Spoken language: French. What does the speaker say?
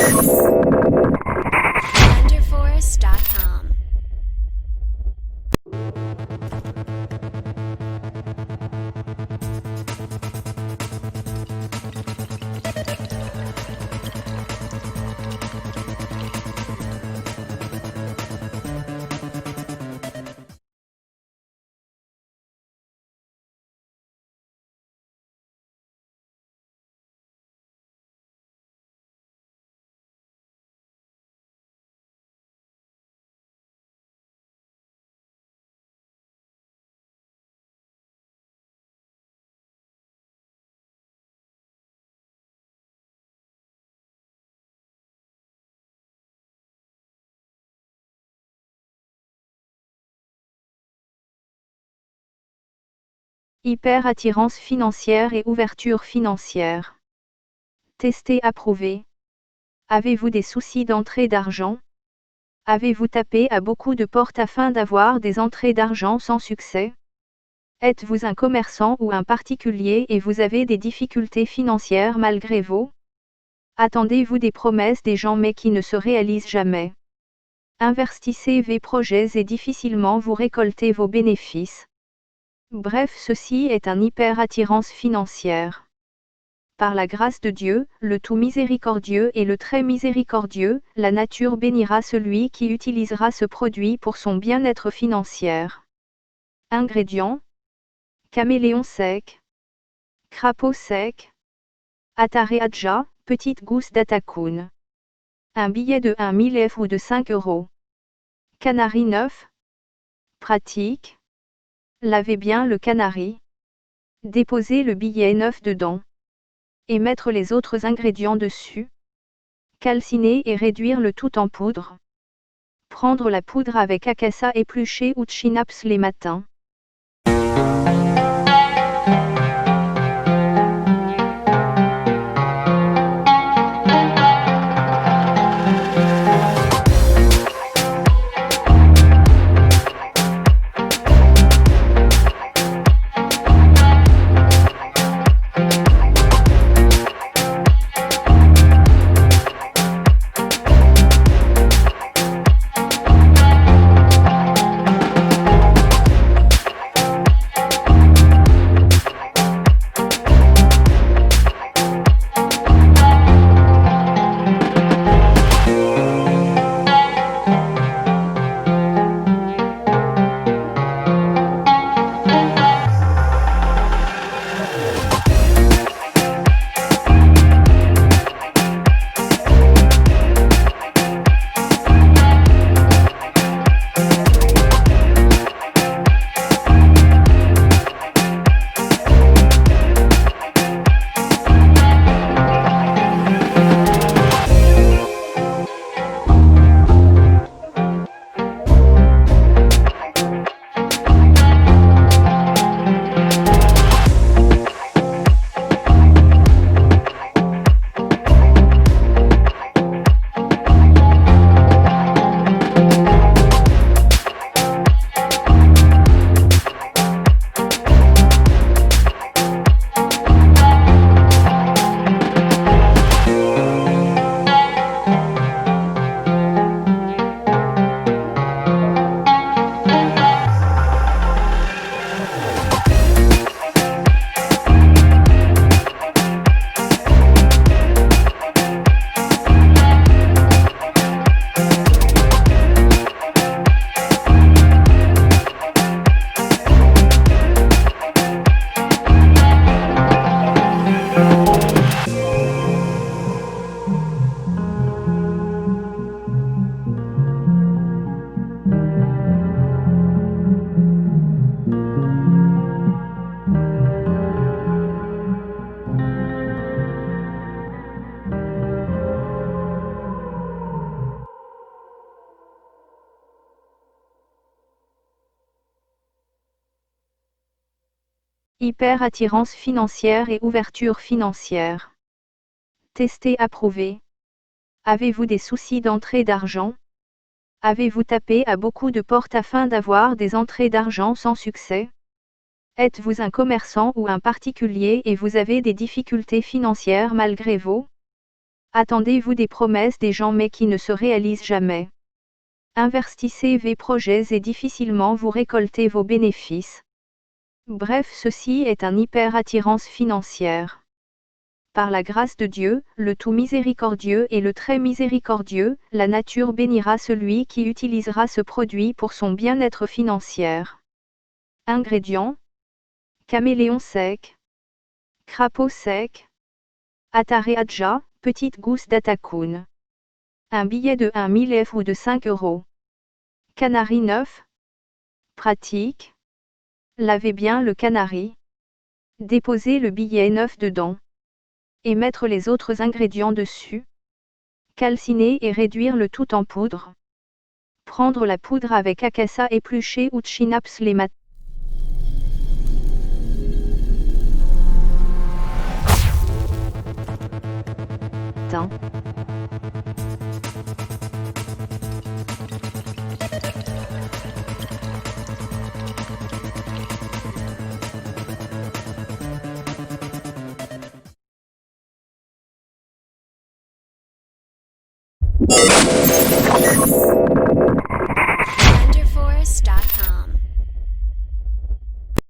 Thunderforest.com. Hyper-attirance financière et ouverture financière. Testé approuvé. Avez-vous des soucis d'entrée d'argent? Avez-vous tapé à beaucoup de portes afin d'avoir des entrées d'argent sans succès? Êtes-vous un commerçant ou un particulier et vous avez des difficultés financières malgré vous? Attendez-vous des promesses des gens mais qui ne se réalisent jamais? Investissez vos projets et difficilement vous récoltez vos bénéfices. Bref, ceci est un hyper-attirance financière. Par la grâce de Dieu, le tout miséricordieux et le très miséricordieux, la nature bénira celui qui utilisera ce produit pour son bien-être financier. Ingrédients: caméléon sec, crapaud sec, atare adja, petite gousse d'atacune. Un billet de 1 000 F ou de 5 euros. Canari neuf. Pratique. Lavez bien le canari. Déposez le billet neuf dedans. Et mettre les autres ingrédients dessus. Calciner et réduire le tout en poudre. Prendre la poudre avec akassa épluché ou chinaps les matins. Hyper-attirance financière et ouverture financière. Testé approuvé. Avez-vous des soucis d'entrée d'argent? Avez-vous tapé à beaucoup de portes afin d'avoir des entrées d'argent sans succès? Êtes-vous un commerçant ou un particulier et vous avez des difficultés financières malgré vous? Attendez-vous des promesses des gens mais qui ne se réalisent jamais. Investissez vos projets et difficilement vous récoltez vos bénéfices. Bref, ceci est un hyper-attirance financière. Par la grâce de Dieu, le tout miséricordieux et le très miséricordieux, la nature bénira celui qui utilisera ce produit pour son bien-être financier. Ingrédients: caméléon sec, crapaud sec, atare adja, petite gousse d'atacune. Un billet de 1 000 F ou de 5 euros. Canari neuf. Pratique. Lavez bien le canari. Déposez le billet neuf dedans. Et mettre les autres ingrédients dessus. Calciner et réduire le tout en poudre. Prendre la poudre avec akassa épluché ou chinaps les matins.